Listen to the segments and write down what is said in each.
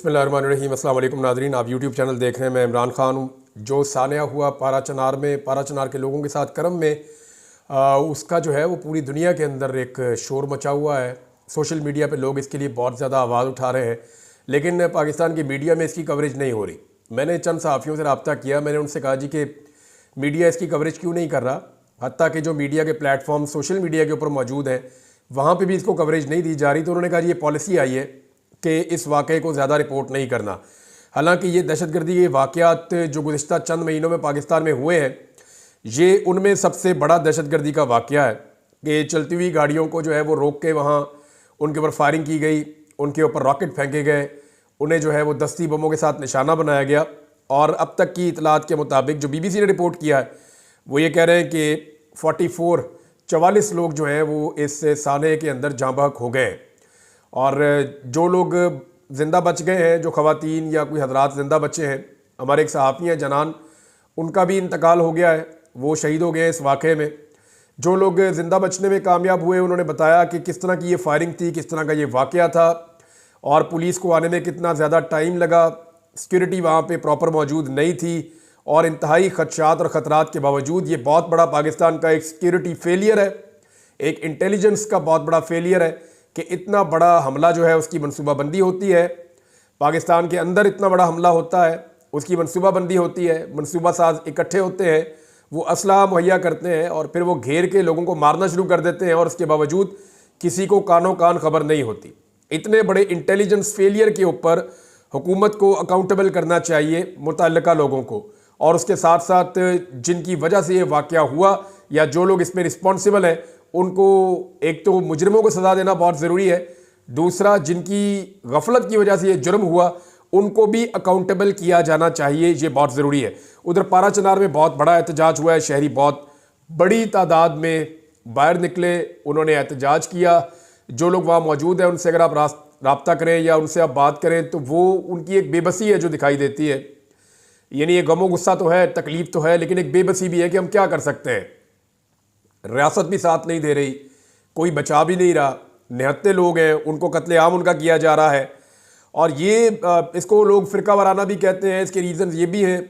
बिस्मिल्लाहिर्रहमानिर्रहीम। अस्सलाम वालेकुम नाज़रीन, आप यूट्यूब चैनल देख रहे हैं। मैं इमरान ख़ान हूँ। जो सानिया हुआ पारा चनार में, पारा चनार के लोगों के साथ करम में, उसका जो है वो पूरी दुनिया के अंदर एक शोर मचा हुआ है। सोशल मीडिया पे लोग इसके लिए बहुत ज़्यादा आवाज़ उठा रहे हैं, लेकिन पाकिस्तान की मीडिया में इसकी कवरेज नहीं हो रही। मैंने चंद सहाफ़ियों से रब्ता किया, मैंने उनसे कहा जी कि मीडिया इसकी कवरेज क्यों नहीं कर रहा। हत्ता कि जो मीडिया के प्लेटफॉर्म सोशल मीडिया के ऊपर मौजूद हैं, वहाँ पर भी इसको कवरेज नहीं दी जा रही। तो उन्होंने कहा जी ये पॉलिसी आई है कि इस वाक़े को ज़्यादा रिपोर्ट नहीं करना। हालांकि ये दहशतगर्दी के वाक़यात जो गुज़िश्ता चंद महीनों में पाकिस्तान में हुए हैं, ये उनमें सबसे बड़ा दहशतगर्दी का वाक़या है कि चलती हुई गाड़ियों को जो है वो रोक के वहाँ उनके ऊपर फायरिंग की गई, उनके ऊपर रॉकेट फेंके गए, उन्हें जो है वो दस्ती बमों के साथ निशाना बनाया गया। और अब तक की इतलात के मुताबिक जो BBC ने रिपोर्ट किया है, वो ये कह रहे हैं कि 44 लोग जो हैं वो इस साने के अंदर जाँ बहक हो गए। और जो लोग ज़िंदा बच गए हैं, जो ख़वातीन या कोई हजरात ज़िंदा बचे हैं, हमारे एक सहाफ़ी हैं जनान, उनका भी इंतकाल हो गया है, वो शहीद हो गए इस वाक़े में। जो लोग ज़िंदा बचने में कामयाब हुए, उन्होंने बताया कि किस तरह की ये फायरिंग थी, किस तरह का ये वाक़या था और पुलिस को आने में कितना ज़्यादा टाइम लगा। सिक्योरिटी वहाँ पे प्रॉपर मौजूद नहीं थी और इंतहाई ख़दशात और ख़तरात के बावजूद ये बहुत बड़ा पाकिस्तान का एक सिक्योरिटी फेलियर है, एक इंटेलिजेंस का बहुत बड़ा फेलियर है कि इतना बड़ा हमला जो है उसकी मनसूबाबंदी होती है। पाकिस्तान के अंदर इतना बड़ा हमला होता है, उसकी मनसूबाबंदी होती है, मनसूबा साज इकट्ठे होते हैं, वो असला मुहैया करते हैं और फिर वो घेर के लोगों को मारना शुरू कर देते हैं और उसके बावजूद किसी को कानो कान खबर नहीं होती। इतने बड़े इंटेलिजेंस फेलियर के ऊपर हुकूमत को अकाउंटेबल करना चाहिए, मुतल्लिका लोगों को, और उसके साथ साथ जिनकी वजह से ये वाक़या हुआ या जो लोग इसमें रिस्पॉन्सिबल हैं उनको एक तो मुजरिमों को सज़ा देना बहुत ज़रूरी है, दूसरा जिनकी गफलत की वजह से ये जुर्म हुआ उनको भी अकाउंटेबल किया जाना चाहिए, ये बहुत ज़रूरी है। उधर पारा चनार में बहुत बड़ा एहतजाज हुआ है, शहरी बहुत बड़ी तादाद में बाहर निकले, उन्होंने एहतजाज किया। जो लोग वहाँ मौजूद हैं उनसे अगर आप राब्ता करें या उनसे आप बात करें तो वो उनकी एक बेबसी है जो दिखाई देती है। यानी ये गमो गुस्सा तो है, तकलीफ़ तो है, लेकिन एक बेबसी भी है कि हम क्या कर सकते हैं। रियासत भी साथ नहीं दे रही, कोई बचा भी नहीं रहा, निहत्ते लोग हैं, उनको कत्लेआम उनका किया जा रहा है। और ये इसको लोग फ़िरका वाराना भी कहते हैं, इसके रीज़न ये भी हैं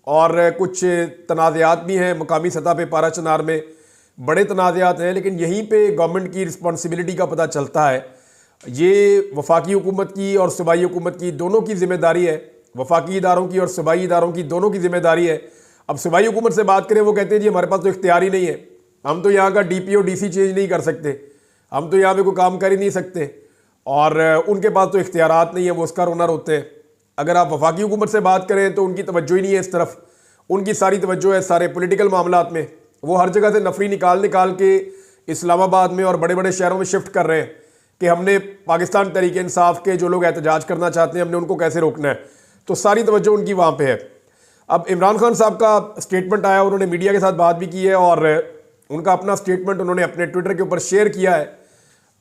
और कुछ तनाज़ात भी हैं मुकामी सतह पे। पारा चनार में बड़े तनाज़ात हैं, लेकिन यहीं पे गवर्नमेंट की रिस्पॉन्सिबिलिटी का पता चलता है। ये वफाकी हुकूमत की और सूबाई हुकूमत की दोनों की ज़िम्मेदारी है, वफाकी इदारों की और सूबाई इदारों की दोनों की ज़िम्मेदारी है। अब सूबाई हुकूमत से बात करें, वो कहते हैं जी हमारे पास तो इख्तियार ही नहीं है, हम तो यहाँ का DPO DC चेंज नहीं कर सकते, हम तो यहाँ पे कोई काम कर ही नहीं सकते, और उनके पास तो इख्तियारात नहीं है, वो उसका रोना रोते हैं। अगर आप वफाकी हुकूमत से बात करें तो उनकी तवज्जो ही नहीं है इस तरफ, उनकी सारी तवज्जो है सारे पॉलिटिकल मामलात में। वो हर जगह से नफरी निकाल निकाल के इस्लामाबाद में और बड़े बड़े शहरों में शिफ्ट कर रहे हैं कि हमने पाकिस्तान तहरीक इंसाफ के जो लोग एहतजाज करना चाहते हैं हमने उनको कैसे रोकना है। तो सारी तवज्जो उनकी वहाँ पर है। अब इमरान खान साहब का स्टेटमेंट आया, उन्होंने मीडिया के साथ बात भी की है और उनका अपना स्टेटमेंट उन्होंने अपने ट्विटर के ऊपर शेयर किया है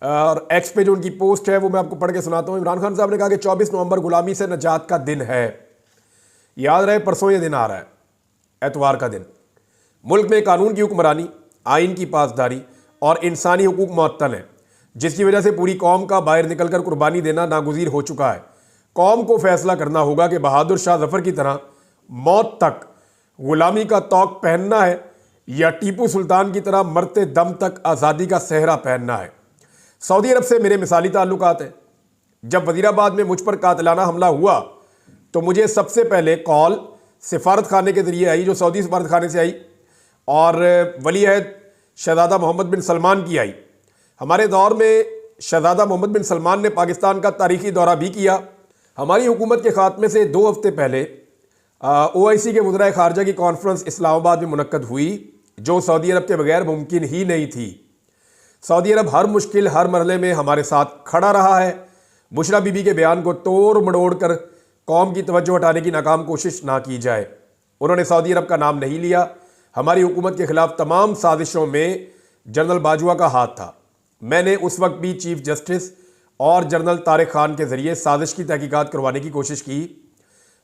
और एक्स पे जो उनकी पोस्ट है वो मैं आपको पढ़ के सुनाता हूँ। इमरान खान साहब ने कहा कि 24 नवंबर गुलामी से नजात का दिन है। याद रहे परसों ये दिन आ रहा है, एतवार का दिन। मुल्क में कानून की हुक्मरानी, आइन की पासदारी और इंसानी हुकूक मुअत्तल है, जिसकी वजह से पूरी कौम का बाहर निकल कर कुर्बानी देना नागुज़ीर हो चुका है। कौम को फैसला करना होगा कि बहादुर शाह जफ़र की तरह मौत तक गुलामी का तौक पहनना है या टीपू सुल्तान की तरह मरते दम तक आज़ादी का सेहरा पहनना है। सऊदी अरब से मेरे मिसाली ताल्लुकात हैं। जब वज़ीराबाद में मुझ पर कातिलाना हमला हुआ तो मुझे सबसे पहले कॉल सिफारत खाने के ज़रिए आई, जो सऊदी सिफारत खाने से आई, और वली अहद शहज़ादा मोहम्मद बिन सलमान की आई। हमारे दौर में शहज़ादा मोहम्मद बिन सलमान ने पाकिस्तान का तारीख़ी दौरा भी किया। हमारी हुकूमत के ख़ात्मे से 2 हफ्ते पहले OIC के वज़राए ख़ारजा की कॉन्फ्रेंस इस्लामाबाद में मुनक्कद हुई, जो सऊदी अरब के बगैर मुमकिन ही नहीं थी। सऊदी अरब हर मुश्किल, हर मरहले में हमारे साथ खड़ा रहा है। बुशरा बीबी के बयान को तोड़ मड़ोड़ कर कौम की तवज्जो हटाने की नाकाम कोशिश ना की जाए। उन्होंने सऊदी अरब का नाम नहीं लिया। हमारी हुकूमत के ख़िलाफ़ तमाम साजिशों में जनरल बाजवा का हाथ था। मैंने उस वक्त भी चीफ जस्टिस और जनरल तारिक खान के ज़रिए साजिश की तहकीकात करवाने की कोशिश की,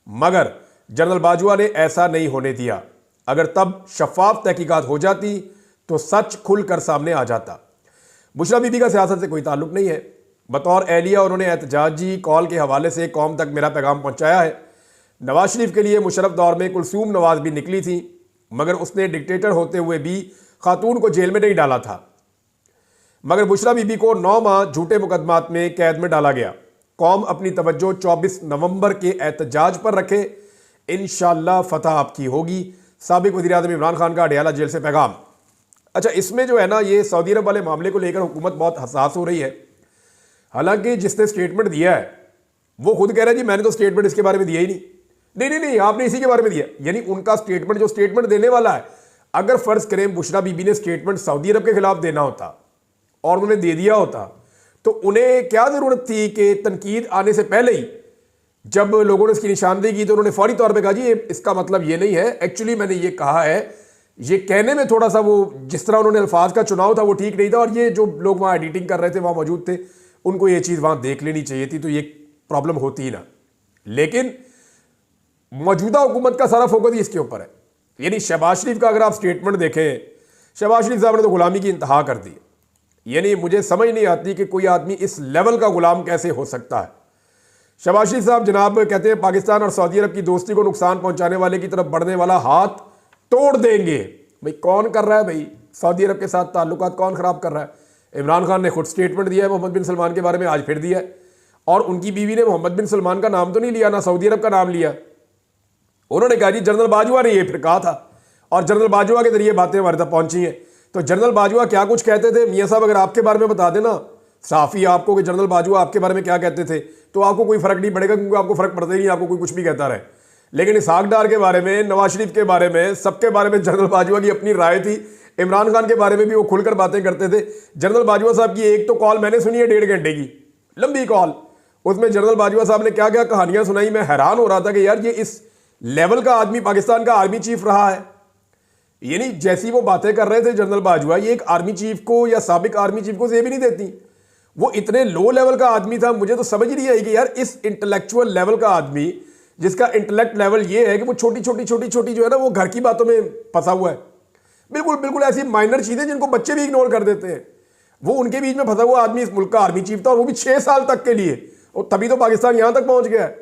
मगर जनरल बाजवा ने ऐसा नहीं होने दिया। अगर तब शफाफ तहकीकात हो जाती तो सच खुल कर सामने आ जाता। बुशरा बीबी का सियासत से कोई ताल्लुक नहीं है। बतौर एहलिया उन्होंने एहतजाजी कॉल के हवाले से कौम तक मेरा पैगाम पहुंचाया है। नवाज शरीफ के लिए मुशर्रफ दौर में कुलसूम नवाज भी निकली थी, मगर उसने डिक्टेटर होते हुए भी खातून को जेल में नहीं डाला था। मगर बुशरा बीबी को 9 माह झूठे मुकदमात में कैद में डाला गया। कौम अपनी तवज्जो 24 नवंबर के एहतजाज पर रखे, इंशाअल्लाह फतह आपकी होगी। साबिक वज़ीर आज़म इमरान खान का अडयाला जेल से पैगाम। अच्छा, इसमें जो है ना, ये सऊदी अरब वाले मामले को लेकर हुकूमत बहुत हसास हो रही है। हालांकि जिसने स्टेटमेंट दिया है वो खुद कह रहा है जी मैंने तो स्टेटमेंट इसके बारे में दिया ही नहीं। नहीं, आपने इसी के बारे में दिया। यानी उनका स्टेटमेंट, जो स्टेटमेंट देने वाला है, अगर फर्ज करें बुशरा बीबी ने स्टेटमेंट सऊदी अरब के खिलाफ देना होता और उन्होंने दे दिया होता, तो उन्हें क्या जरूरत थी कि तनकीद आने से पहले ही जब लोगों ने इसकी निशानदेही की तो उन्होंने फौरी तौर पे कहा जी इसका मतलब ये नहीं है, एक्चुअली मैंने ये कहा है। ये कहने में थोड़ा सा वो जिस तरह उन्होंने अल्फाज का चुनाव था वो ठीक नहीं था, और ये जो लोग वहाँ एडिटिंग कर रहे थे, वहाँ मौजूद थे, उनको ये चीज़ वहाँ देख लेनी चाहिए थी, तो ये प्रॉब्लम होती ही ना। लेकिन मौजूदा हुकूमत का सारा फोकस ही इसके ऊपर है। यानी शहबाज शरीफ का अगर आप स्टेटमेंट देखें, शहबाज शरीफ साहब ने तो गुलामी की इंतहा कर दी। यानी मुझे समझ नहीं आती कि कोई आदमी इस लेवल का गुलाम कैसे हो सकता है। शहबाज शरीफ साहब जनाब कहते हैं पाकिस्तान और सऊदी अरब की दोस्ती को नुकसान पहुंचाने वाले की तरफ बढ़ने वाला हाथ तोड़ देंगे। भाई कौन कर रहा है? भाई सऊदी अरब के साथ ताल्लुकात कौन खराब कर रहा है? इमरान खान ने खुद स्टेटमेंट दिया है मोहम्मद बिन सलमान के बारे में, आज फिर दिया है। और उनकी बीवी ने मोहम्मद बिन सलमान का नाम तो नहीं लिया, ना सऊदी अरब का नाम लिया। उन्होंने कहा जी जनरल बाजवा ने ये फिर कहा था, और जनरल बाजवा के जरिए बातें हमारे तक पहुंची हैं। तो जनरल बाजवा क्या कुछ कहते थे, मियाँ साहब अगर आपके बारे में बता देना साफ़ी आपको कि जनरल बाजवा आपके बारे में क्या कहते थे, तो आपको कोई फर्क नहीं पड़ेगा, क्योंकि आपको फर्क पड़ता ही नहीं, आपको कोई कुछ भी कहता रहे। लेकिन इसहाक डार के बारे में, नवाज शरीफ के बारे में, सबके बारे में जनरल बाजवा की अपनी राय थी। इमरान खान के बारे में भी वो खुलकर बातें करते थे। जनरल बाजवा साहब की एक तो कॉल मैंने सुनी है 1.5 घंटे की लंबी कॉल, उसमें जनरल बाजवा साहब ने क्या क्या कहानियां सुनाई। मैं हैरान हो रहा था कि यार ये इस लेवल का आदमी पाकिस्तान का आर्मी चीफ रहा है। यानी जैसी वो बातें कर रहे थे जनरल बाजवा, ये एक आर्मी चीफ को या साबिक आर्मी चीफ को सेब ही नहीं देती। वो इतने लो लेवल का आदमी था, मुझे तो समझ नहीं आई कि यार इस इंटेलेक्चुअल लेवल का आदमी, जिसका इंटेलेक्ट लेवल ये है कि वो छोटी छोटी जो है ना वो घर की बातों में फंसा हुआ है। बिल्कुल ऐसी माइनर चीजें जिनको बच्चे भी इग्नोर कर देते हैं, वो उनके बीच में फंसा हुआ आदमी इस मुल्क का आर्मी चीफ था, और वो भी 6 साल तक के लिए, और तभी तो पाकिस्तान यहां तक पहुंच गया है।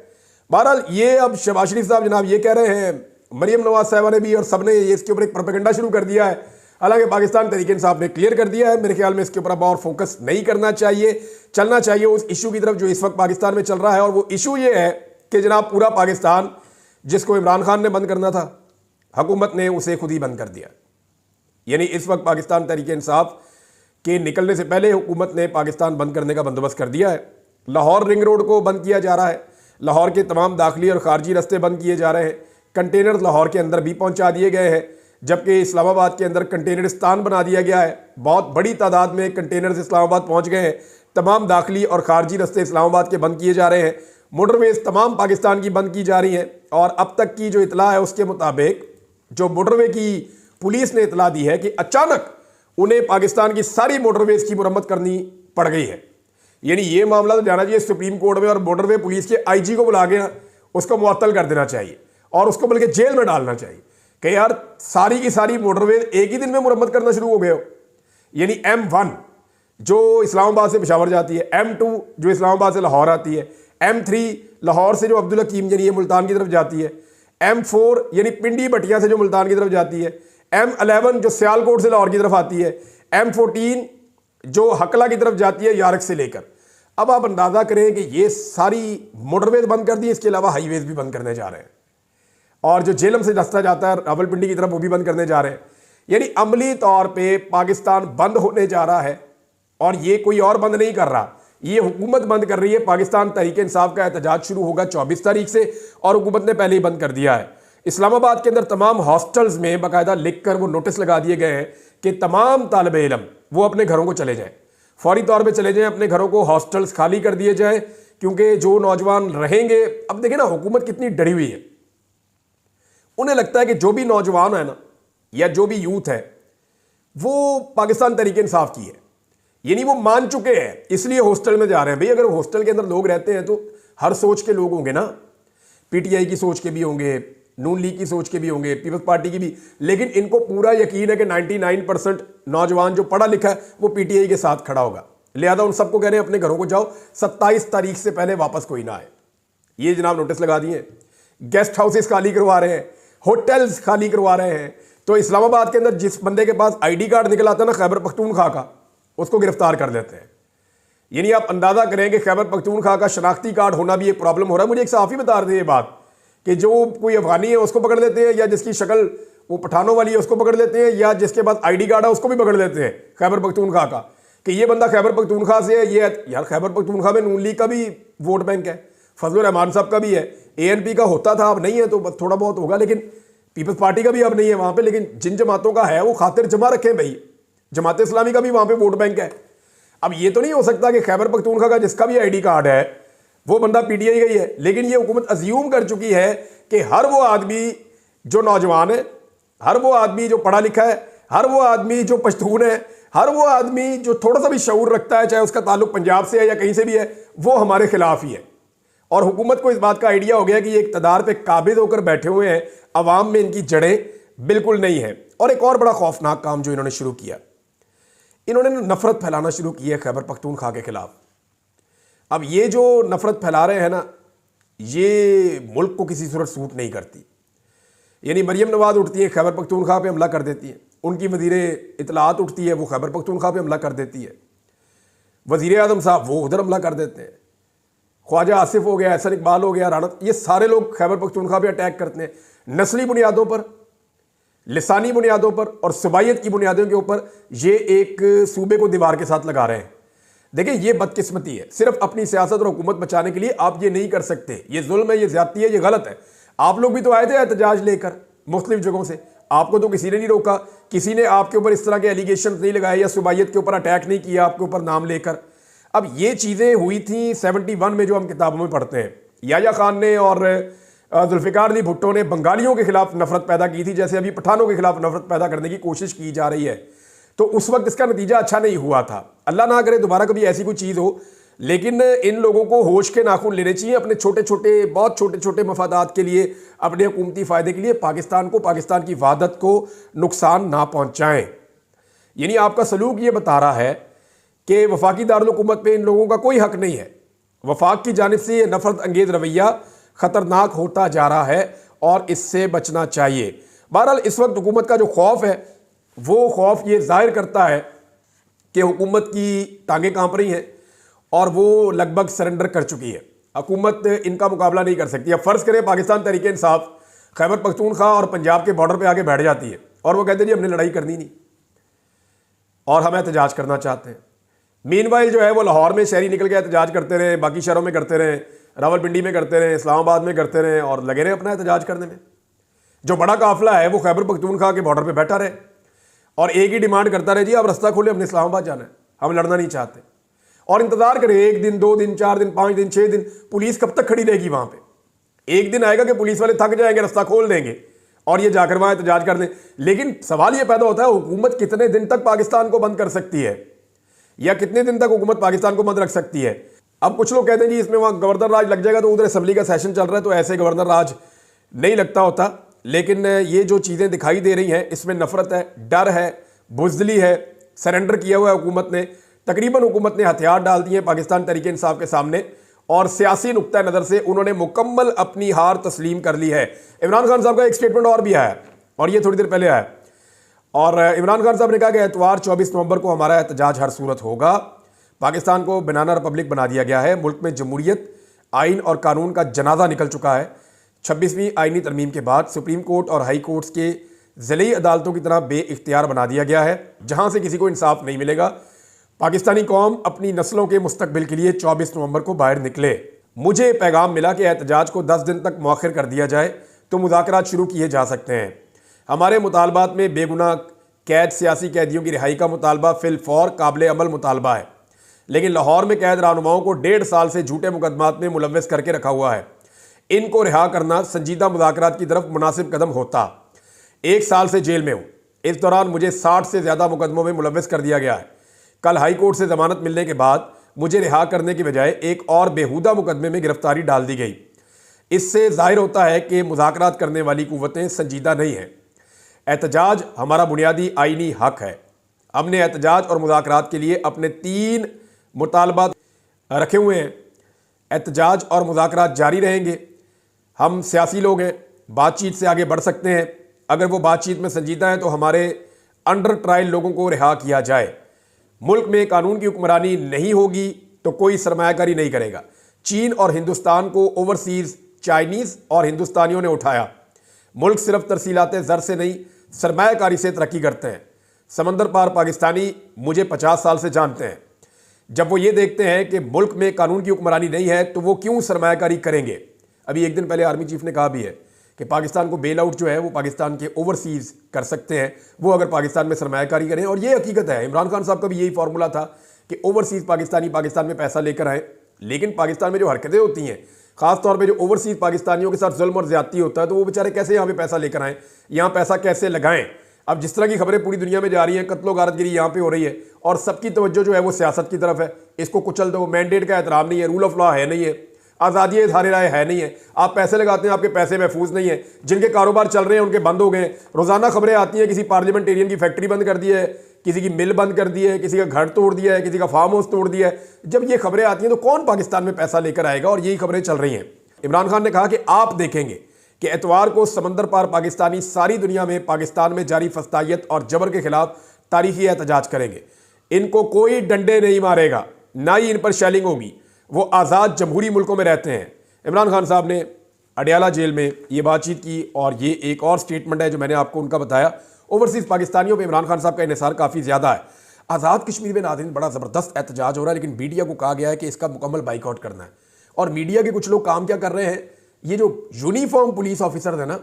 बहरहाल ये अब शहबाज शरीफ साहब जनाब ये कह रहे हैं, मरियम नवाज साहिबा ने भी और सबने ये इसके ऊपर एक प्रोपेगेंडा शुरू कर दिया है। हालांकि पाकिस्तान तहरीक इंसाफ ने क्लियर कर दिया है, मेरे ख्याल में इसके ऊपर अब और फोकस नहीं करना चाहिए, चलना चाहिए उस इशू की तरफ जो इस वक्त पाकिस्तान में चल रहा है। और वो इशू ये है कि जनाब पूरा पाकिस्तान जिसको इमरान खान ने बंद करना था, हुकूमत ने उसे खुद ही बंद कर दिया। यानी इस वक्त पाकिस्तान तहरीक इंसाफ के निकलने से पहले हुकूमत ने पाकिस्तान बंद करने का बंदोबस्त कर दिया है। लाहौर रिंग रोड को बंद किया जा रहा है, लाहौर के तमाम दाखिली और खारजी रास्ते बंद किए जा रहे हैं, कंटेनर लाहौर के अंदर भी पहुंचा दिए गए हैं, जबकि इस्लामाबाद के अंदर कंटेनरिस्तान बना दिया गया है। बहुत बड़ी तादाद में कंटेनर इस्लामाबाद पहुंच गए हैं। तमाम दाखिली और खारजी रास्ते इस्लामाबाद के बंद किए जा रहे हैं। मोटरवेज तमाम पाकिस्तान की बंद की जा रही हैं, और अब तक की जो इतला है उसके मुताबिक जो मोटरवे की पुलिस ने इतला दी है कि अचानक उन्हें पाकिस्तान की सारी मोटरवेज की मुरम्मत करनी पड़ गई है। यानी ये मामला तो जाना चाहिए सुप्रीम कोर्ट में, और मोटरवे पुलिस के आईजी को बुला के उसको मुअत्तल कर देना चाहिए, और उसको बल्कि जेल में डालना चाहिए कि यार सारी की सारी मोटरवेज एक ही दिन में मुरम्मत करना शुरू हो गए हो। यानी M1 जो इस्लामाबाद से पेशावर जाती है, M2 जो इस्लामाबाद से लाहौर आती है, M3 लाहौर से जो अब्दुल हकीम यानी ये मुल्तान की तरफ जाती है, M4 यानी पिंडी बटिया से जो मुल्तान की तरफ जाती है, M11 जो सियालकोट से लाहौर की तरफ आती है, M14 जो हकला की तरफ जाती है यारक से लेकर। अब आप अंदाजा करें कि ये सारी मोटरवेज बंद कर दी, इसके अलावा हाईवेज भी बंद करने जा रहे हैं, और जो जेलम से रास्ता जाता है रावलपिंडी की तरफ वो भी बंद करने जा रहे हैं। यानी अमली तौर पे पाकिस्तान बंद होने जा रहा है, और ये कोई और बंद नहीं कर रहा, ये हुकूमत बंद कर रही है। पाकिस्तान तहरीक इंसाफ का एहतजाज शुरू होगा 24 तारीख से, और हुकूमत ने पहले ही बंद कर दिया है। इस्लामाबाद के अंदर तमाम हॉस्टल्स में बाकायदा लिख कर वो नोटिस लगा दिए गए हैं कि तमाम तालिब इल्म वो अपने घरों को चले जाएं, फौरी तौर पे चले जाएं अपने घरों को, हॉस्टल्स खाली कर दिए जाएं, क्योंकि जो नौजवान रहेंगे, अब देखें ना हुकूमत कितनी डरी हुई है। उन्हें लगता है कि जो भी नौजवान है ना, या जो भी यूथ है, वो पाकिस्तान तहरीक इंसाफ की है, यानी वो मान चुके हैं, इसलिए हॉस्टल में जा रहे हैं। भाई अगर हॉस्टल के अंदर लोग रहते हैं तो हर सोच के लोग होंगे ना, पीटीआई की सोच के भी होंगे, नून लीग की सोच के भी होंगे, पीपल्स पार्टी की भी, लेकिन इनको पूरा यकीन है कि 99% नौजवान जो पढ़ा लिखा है वो पीटीआई के साथ खड़ा होगा। लिहाजा उन सबको कह रहे हैं अपने घरों को जाओ, 27 तारीख से पहले वापस कोई ना आए। ये जनाब नोटिस लगा दिए, गेस्ट हाउसेस खाली करवा रहे हैं, होटल्स खाली करवा रहे हैं। तो इस्लामाबाद के अंदर जिस बंदे के पास ID कार्ड निकल आता है ना खैबर पख्तूनख्वा का, उसको गिरफ्तार कर देते हैं। यानी आप अंदाजा करें कि खैबर पख्तूनख्वा का शनाख्ती कार्ड होना भी एक प्रॉब्लम हो रहा है। मुझे एक सहाफ़ी बता रहे थे ये बात कि जो कोई अफगानी है उसको पकड़ लेते हैं, या जिसकी शक्ल वो पठानों वाली है उसको पकड़ लेते हैं, या जिसके पास ID कार्ड है उसको भी पकड़ लेते हैं खैबर पख्तूनख्वा का, कि ये बंदा खैबर पख्तूनख्वा से है। ये यार खैबर पख्तूनख्वा में नून लीग का भी वोट बैंक है, फजलुर रहमान साहब का भी है, ANP का होता था, अब नहीं है तो थोड़ा बहुत होगा, लेकिन पीपल्स पार्टी का भी अब नहीं है वहाँ पे। लेकिन जिन जमातों का है वो खातिर जमा रखें भाई, जमात इस्लामी का भी वहाँ पे वोट बैंक है। अब ये तो नहीं हो सकता कि खैबर पख्तूनख्वा का जिसका भी ID कार्ड है वो बंदा PTI गई है। लेकिन ये हुकूमत अज्यूम कर चुकी है कि हर वो आदमी जो नौजवान है, हर वो आदमी जो पढ़ा लिखा है, हर वो आदमी जो पश्तून है, हर वो आदमी जो थोड़ा सा भी शऊर रखता है, चाहे उसका ताल्लुक पंजाब से है या कहीं से भी है, वो हमारे खिलाफ ही है। और हुकूमत को इस बात का आइडिया हो गया कि ये इक़्तिदार पे काबिज होकर बैठे हुए हैं, अवाम में इनकी जड़ें बिल्कुल नहीं है। और एक और बड़ा खौफनाक काम जो इन्होंने शुरू किया, इन्होंने नफरत फैलाना शुरू की है खैबर पख्तूनख्वा के खिलाफ। अब ये जो नफरत फैला रहे हैं ना, ये मुल्क को किसी सूरत सूट नहीं करती। यानी मरियम नवाज उठती है खैबर पख्तूनख्वा पे हमला कर देती है, उनकी वज़ीर इत्तलाआत उठती है वो खैबर पख्तूनख्वा पे हमला कर देती है, वज़ीर आज़म साहब वो उधर हमला कर देते हैं, ख्वाजा आसिफ हो गया, एहसन इकबाल हो गया, राना, ये सारे लोग खैबर पख्तूनख्वा पे अटैक करते हैं। नस्ली बुनियादों पर, लिसानी बुनियादों पर और सुबाइयत की बुनियादों के ऊपर ये एक सूबे को दीवार के साथ लगा रहे हैं। देखिए ये बदकिस्मती है, सिर्फ अपनी सियासत और हुकूमत बचाने के लिए आप ये नहीं कर सकते। ये जुल्म है, ये ज्यादती है, ये गलत है। आप लोग भी तो आए थे एहतजाज लेकर मुख्तलिफ जगहों से, आपको तो किसी ने नहीं रोका, किसी ने आपके ऊपर इस तरह के एलिगेशन नहीं लगाए या सुबाइयत के ऊपर अटैक नहीं किया आपके ऊपर नाम लेकर। अब ये चीज़ें हुई थी 71 में जो हम किताबों में पढ़ते हैं। याया खान ने और जुल्फ़िकार अली भुट्टो ने बंगालियों के खिलाफ नफरत पैदा की थी, जैसे अभी पठानों के खिलाफ नफरत पैदा करने की कोशिश की जा रही है। तो उस वक्त इसका नतीजा अच्छा नहीं हुआ था। अल्लाह ना करे दोबारा कभी ऐसी कोई चीज़ हो, लेकिन इन लोगों को होश के नाखून लेने चाहिए अपने छोटे छोटे, बहुत छोटे छोटे मफादात के लिए, अपने हुकूमती फ़ायदे के लिए। पाकिस्तान को, पाकिस्तान की वहादत को नुकसान ना पहुँचाएँ। यानी आपका सलूक ये बता रहा है कि वफाकी दारुल हुकूमत पे इन लोगों का कोई हक नहीं है। वफाक की जानिब से ये नफरत अंगेज़ रवैया ख़तरनाक होता जा रहा है और इससे बचना चाहिए। बहरहाल इस वक्त हुकूमत का जो खौफ है वो खौफ ये जाहिर करता है कि हुकूमत की टांगें कांप रही हैं और वो लगभग सरेंडर कर चुकी है। हुकूमत इनका मुकाबला नहीं कर सकती। अब फ़र्ज़ करें पाकिस्तान तहरीक इंसाफ खैबर पख्तूनख्वा और पंजाब के बॉर्डर पे आके बैठ जाती है और वो कहते हैं जी हमने लड़ाई करनी नहीं और हम एहतजाज करना चाहते हैं। मीनवाइल जो है वो लाहौर में शहरी निकल के एहतजाज करते रहे, बाकी शहरों में करते रहे, रावलपिंडी में करते रहे, इस्लामाबाद में करते रहे और लगे रहे अपना एहतजाज करने में। जो बड़ा काफिला है वो खैबर पख्तूनख्वा के बॉर्डर पे बैठा रहे और एक ही डिमांड करता रहे, जी आप रास्ता खोले, हमने इस्लामाबाद जाना है, हम लड़ना नहीं चाहते। और इंतजार करें 1 दिन, 2 दिन, 4 दिन, 5 दिन, 6 दिन, पुलिस कब तक खड़ी रहेगी वहां पे? एक दिन आएगा कि पुलिस वाले थक जाएंगे, रास्ता खोल देंगे और ये जाकर वहां एहतजाज कर दें। लेकिन सवाल ये पैदा होता है हुकूमत कितने दिन तक पाकिस्तान को बंद कर सकती है या कितने दिन तक हुकूमत पाकिस्तान को बंद रख सकती है? अब कुछ लोग कहते हैं जी इसमें वहाँ गवर्नर राज लग जाएगा, तो उधर असम्बली का सेशन चल रहा है तो ऐसे गवर्नर राज नहीं लगता होता। लेकिन ये जो चीज़ें दिखाई दे रही हैं इसमें नफरत है, डर है, बुज़दिली है, सरेंडर किया हुआ है हुकूमत ने। तकरीबन हुकूमत ने हथियार डाल दिए पाकिस्तान तहरीक इंसाफ के सामने और सियासी नुक्ता नज़र से उन्होंने मुकम्मल अपनी हार तस्लीम कर ली है। इमरान खान साहब का एक स्टेटमेंट और भी आया और ये थोड़ी देर पहले आया और इमरान खान साहब ने कहा कि एतवार 24 नवंबर को हमारा एहतजाज हर सूरत होगा। पाकिस्तान को बनाना रिपब्लिक बना दिया गया है, मुल्क में जमहूरियत, आइन और कानून का जनाजा निकल चुका है। 26वीं आइनी तरमीम के बाद सुप्रीम कोर्ट और हाई कोर्ट्स के ज़िली अदालतों की तरह बेइख्तियार बना दिया गया है, जहां से किसी को इंसाफ नहीं मिलेगा। पाकिस्तानी कौम अपनी नस्लों के मुस्तकबिल के लिए 24 नवंबर को बाहर निकले। मुझे पैगाम मिला कि एहतजाज को 10 दिन तक मौखर कर दिया जाए तो मुज़ाकरात शुरू किए जा सकते हैं। हमारे मुतालबात में बेगुनाह कैद सियासी कैदियों की रिहाई का मुतालबा फिलफौर काबिल अमल मुतालबा है, लेकिन लाहौर में कैद रहनुमाओं को 1.5 साल से झूठे मुकदमात में मुलव्वस करके रखा हुआ है। इनको रिहा करना संजीदा मुज़ाकरात की तरफ मुनासिब कदम होता। 1 साल से जेल में हूँ। इस दौरान मुझे 60 से ज़्यादा मुकदमों में मुलव्वस कर दिया गया है। कल हाई कोर्ट से ज़मानत मिलने के बाद मुझे रिहा करने की बजाय एक और बेहुदा मुकदमे में गिरफ्तारी डाल दी गई। इससे जाहिर होता है कि मुज़ाकरात करने वाली कुव्वतें संजीदा नहीं हैं। एहतजाज हमारा बुनियादी आइनी हक है। हमने एहतजाज और मुज़ाकरात के लिए अपने 3 मुतालबात रखे हुए हैं। एहतजाज और मुज़ाकरात जारी रहेंगे। हम सियासी लोग हैं, बातचीत से आगे बढ़ सकते हैं। अगर वो बातचीत में संजीदा है तो हमारे अंडर ट्रायल लोगों को रिहा किया जाए। मुल्क में कानून की हुक्मरानी नहीं होगी तो कोई सरमायाकारी नहीं करेगा। चीन और हिंदुस्तान को ओवरसीज चाइनीज़ और हिंदुस्तानियों ने उठाया। मुल्क सिर्फ तरसीलात ज़र से नहीं, सरमायाकारी से तरक्की करते हैं। समंदर पार पाकिस्तानी मुझे 50 साल से जानते हैं। जब वो ये देखते हैं कि मुल्क में कानून की हुक्मरानी नहीं है तो वो क्यों सरमायाकारी करेंगे। अभी एक दिन पहले आर्मी चीफ ने कहा भी है कि पाकिस्तान को बेल आउट जो है वो पाकिस्तान के ओवरसीज कर सकते हैं, वो अगर पाकिस्तान में सरमायाकारी करें। और ये हकीकत है, इमरान खान साहब का भी यही फार्मूला था कि ओवरसीज पाकिस्तानी पाकिस्तान में पैसा लेकर आए। लेकिन पाकिस्तान में जो हरकतें होती हैं, खासतौर पे जो ओवरसीज पाकिस्तानियों के साथ जुल्म और ज्यादती होता है, तो वो बेचारे कैसे यहाँ पे पैसा लेकर आएँ, यहाँ पैसा कैसे लगाएं। अब जिस तरह की खबरें पूरी दुनिया में जा रही हैं, कत्लो गारतगिरी यहाँ पे हो रही है और सबकी तवज्जो जो है वो सियासत की तरफ है। इसको कुचल दो, मैंडेट का एहतराम नहीं है, रूल ऑफ लॉ है नहीं है, आज़ादी इज़हार राय है नहीं है, आप पैसे लगाते हैं, आपके पैसे महफूज नहीं है। जिनके कारोबार चल रहे हैं उनके बंद हो गए। रोज़ाना खबरें आती हैं किसी पार्लियामेंटेरियन की फैक्ट्री बंद कर दी है, किसी की मिल बंद कर दी है, किसी का घर तोड़ दिया है, किसी का फार्म हाउस तोड़ दिया है। जब ये खबरें आती हैं तो कौन पाकिस्तान में पैसा लेकर आएगा। और यही खबरें चल रही हैं। इमरान खान ने कहा कि आप देखेंगे कि एतवार को समंदर पार पाकिस्तानी सारी दुनिया में पाकिस्तान में जारी फस्तायत और जबर के खिलाफ तारीखी एहतजाज करेंगे। इनको कोई डंडे नहीं मारेगा, ना ही इन पर शेलिंग होगी। वो आज़ाद जमहूरी मुल्कों में रहते हैं। इमरान खान साहब ने अडयाला जेल में ये बातचीत की और ये एक और स्टेटमेंट है जो मैंने आपको उनका बताया। ओवरसीज़ पाकिस्तानियों पर इमरान खान साहब का इन्हिसार काफ़ी ज़्यादा है। आज़ाद कश्मीर में नाज़रीन बड़ा ज़बरदस्त एहतजाज हो रहा है, लेकिन मीडिया को कहा गया है कि इसका मुकम्मल बाइकआउट करना है। और मीडिया के कुछ लोग काम क्या कर रहे हैं, ये जो यूनिफॉर्म पुलिस ऑफिसर है ना,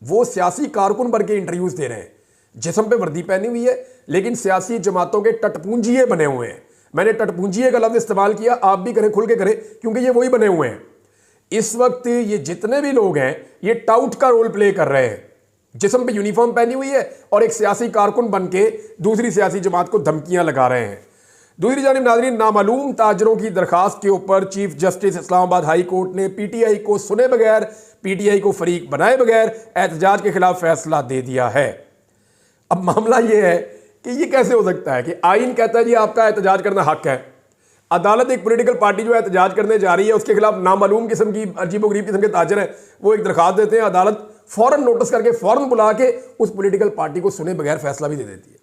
वो सियासी कारकुन बन के इंटरव्यूज दे रहे हैं। जिस्म पे वर्दी पहनी हुई है लेकिन सियासी जमातों के टटपूंजिए बने हुए हैं। मैंने टटपूंजिए का लफ्ज़ इस्तेमाल किया, आप भी करें, खुल के करें, क्योंकि ये वही बने हुए हैं। इस वक्त ये जितने भी लोग हैं ये टाउट का रोल प्ले कर रहे हैं। जिस्म पे यूनिफॉर्म पहनी हुई है और एक सियासी कारकुन बन के दूसरी सियासी जमात को धमकियां लगा रहे हैं। दूसरी जानिब नाज़रीन, नामालूम ताजरों की दरखास्त के ऊपर chief justice Islamabad high court ने पीटीआई को सुने बगैर, पीटीआई को फरीक बनाए बगैर एहतजाज के खिलाफ फैसला दे दिया है। अब मामला यह है कि ये कैसे हो सकता है कि आइन कहता है जी आपका एहतजाज करना हक है, अदालत एक पॉलिटिकल पार्टी जो एहतजाज करने जा रही है उसके खिलाफ नामालूम किस्म की अजीबोगरीब किस्म के ताजर हैं, वो एक दरखास्त देते हैं, अदालत फौरन नोटिस करके फौरन बुला के उस पॉलिटिकल पार्टी को सुने बगैर फैसला भी दे देती है।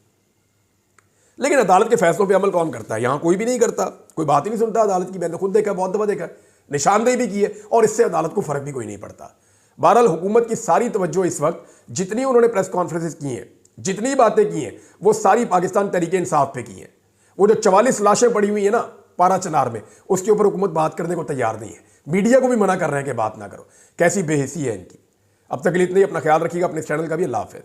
लेकिन अदालत के फैसलों पे अमल कौन करता है? यहाँ कोई भी नहीं करता, कोई बात ही नहीं सुनता अदालत की। मैंने खुद देखा, बहुत दफ़ा देखा, निशानदेही भी की है और इससे अदालत को फ़र्क भी कोई नहीं पड़ता। बहरहाल हुकूमत की सारी तवज्जो इस वक्त, जितनी उन्होंने प्रेस कॉन्फ्रेंसेस की हैं, जितनी बातें की हैं, वो सारी पाकिस्तान तहरीके इंसाफ पे की हैं। वो जो 44 लाशें पड़ी हुई हैं ना पारा चनार में, उसके ऊपर हुकूमत बात करने को तैयार नहीं है। मीडिया को भी मना कर रहे हैं कि बात ना करो। कैसी बेहिसी है इनकी। अब तक के लिए इतना ही। अपना ख्याल रखिएगा, अपने चैनल का भी। अल्लाह हाफ़िज़।